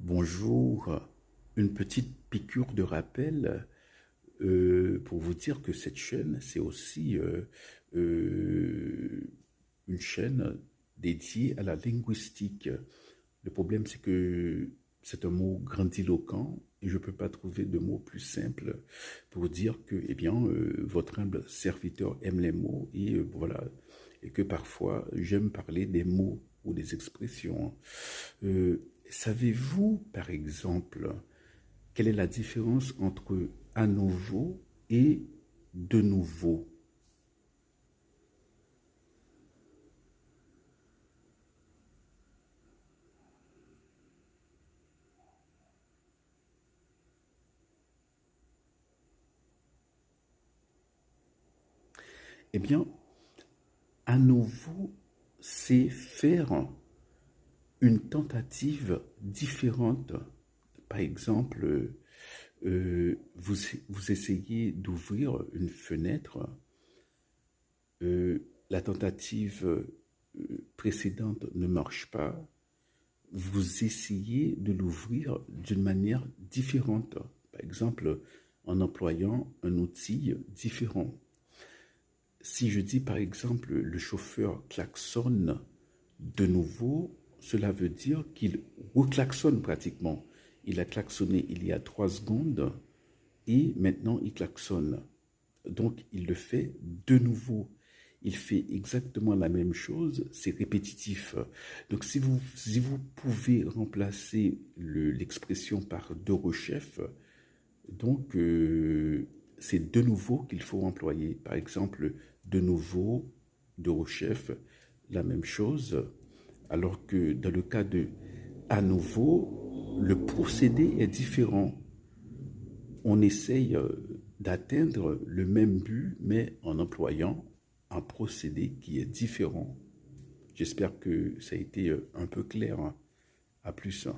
Bonjour, une petite piqûre de rappel pour vous dire que cette chaîne, c'est aussi une chaîne dédiée à la linguistique. Le problème, c'est que c'est un mot grandiloquent et je ne peux pas trouver de mots plus simples pour dire que, eh bien, votre humble serviteur aime les mots et voilà, et que parfois j'aime parler des mots ou des expressions. Savez-vous, par exemple, quelle est la différence entre à nouveau et de nouveau? Eh bien, à nouveau, c'est faire une tentative différente. Par exemple, vous essayez d'ouvrir une fenêtre, la tentative précédente ne marche pas, vous essayez de l'ouvrir d'une manière différente. Par exemple, en employant un outil différent. Si je dis par exemple le chauffeur klaxonne de nouveau, cela veut dire qu'il reclaxonne pratiquement. Il a klaxonné il y a 3 secondes et maintenant il klaxonne. Donc il le fait de nouveau. Il fait exactement la même chose, c'est répétitif. Donc si vous pouvez remplacer l'expression par de rechef, donc c'est de nouveau qu'il faut employer. Par exemple, de nouveau, de rechef, la même chose. Alors que dans le cas de à nouveau, le procédé est différent. On essaye d'atteindre le même but, mais en employant un procédé qui est différent. J'espère que ça a été un peu clair, hein. À plus.